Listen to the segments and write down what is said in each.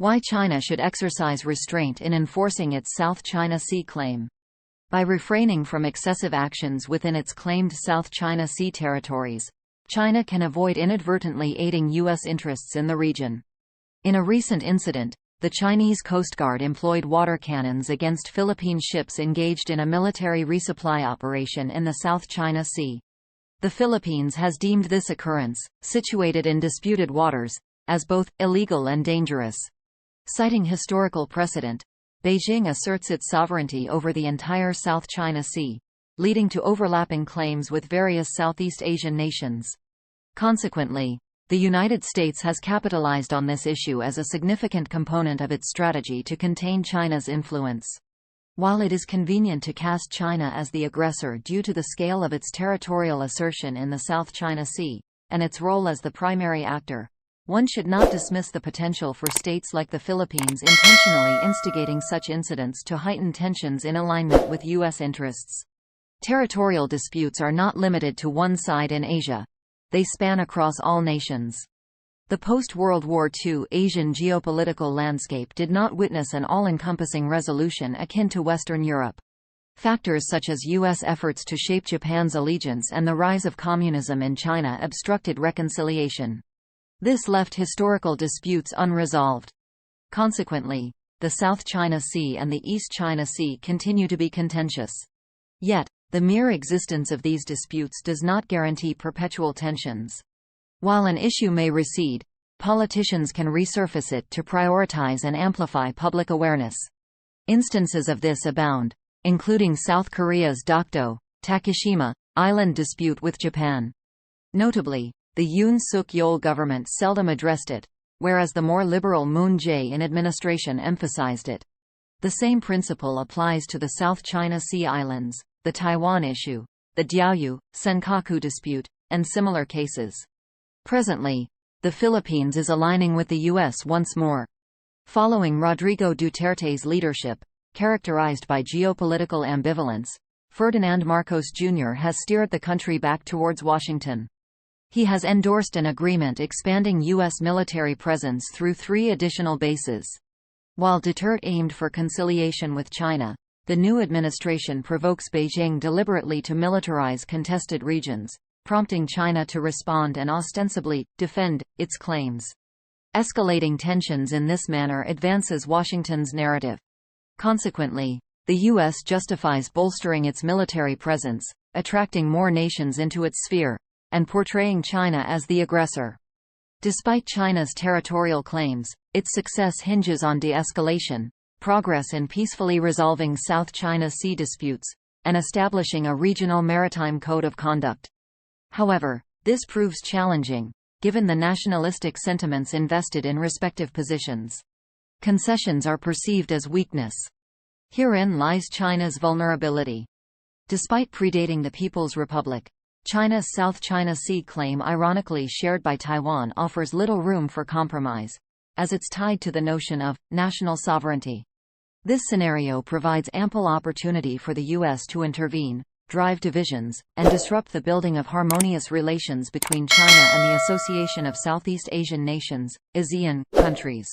Why China should exercise restraint in enforcing its South China Sea claim. By refraining from excessive actions within its claimed South China Sea territories, China can avoid inadvertently aiding U.S. interests in the region. In a recent incident, the Chinese Coast Guard employed water cannons against Philippine ships engaged in a military resupply operation in the South China Sea. The Philippines has deemed this occurrence, situated in disputed waters, as both illegal and dangerous. Citing historical precedent, Beijing asserts its sovereignty over the entire South China Sea, leading to overlapping claims with various Southeast Asian nations. Consequently, the United States has capitalized on this issue as a significant component of its strategy to contain China's influence. While it is convenient to cast China as the aggressor due to the scale of its territorial assertion in the South China Sea, and its role as the primary actor, one should not dismiss the potential for states like the Philippines intentionally instigating such incidents to heighten tensions in alignment with U.S. interests. Territorial disputes are not limited to one side in Asia. They span across all nations. The post-World War II Asian geopolitical landscape did not witness an all-encompassing resolution akin to Western Europe. Factors such as U.S. efforts to shape Japan's allegiance and the rise of communism in China obstructed reconciliation. This left historical disputes unresolved. Consequently, the South China Sea and the East China Sea continue to be contentious. Yet, the mere existence of these disputes does not guarantee perpetual tensions. While an issue may recede, politicians can resurface it to prioritize and amplify public awareness. Instances of this abound, including South Korea's Dokdo, Takeshima, Island dispute with Japan. Notably, the Yoon Suk-yeol government seldom addressed it, whereas the more liberal Moon Jae-in administration emphasized it. The same principle applies to the South China Sea islands, the Taiwan issue, the Diaoyu, Senkaku dispute, and similar cases. Presently, the Philippines is aligning with the U.S. once more. Following Rodrigo Duterte's leadership, characterized by geopolitical ambivalence, Ferdinand Marcos Jr. has steered the country back towards Washington. He has endorsed an agreement expanding U.S. military presence through 3 additional bases. While Duterte aimed for conciliation with China, the new administration provokes Beijing deliberately to militarize contested regions, prompting China to respond and ostensibly defend its claims. Escalating tensions in this manner advances Washington's narrative. Consequently, the U.S. justifies bolstering its military presence, attracting more nations into its sphere, and portraying China as the aggressor. Despite China's territorial claims, its success hinges on de-escalation, progress in peacefully resolving South China Sea disputes, and establishing a regional maritime code of conduct. However, this proves challenging, given the nationalistic sentiments invested in respective positions. Concessions are perceived as weakness. Herein lies China's vulnerability. Despite predating the People's Republic, China's South China Sea claim, ironically shared by Taiwan, offers little room for compromise, as it's tied to the notion of national sovereignty. This scenario provides ample opportunity for the U.S. to intervene, drive divisions, and disrupt the building of harmonious relations between China and the Association of Southeast Asian Nations, ASEAN, countries.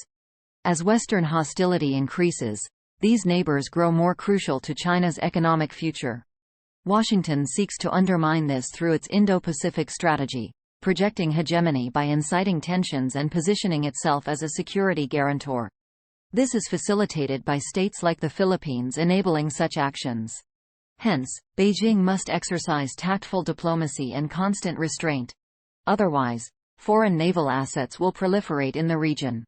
As Western hostility increases, these neighbors grow more crucial to China's economic future. Washington seeks to undermine this through its Indo-Pacific strategy, projecting hegemony by inciting tensions and positioning itself as a security guarantor. This is facilitated by states like the Philippines enabling such actions. Hence, Beijing must exercise tactful diplomacy and constant restraint. Otherwise, foreign naval assets will proliferate in the region.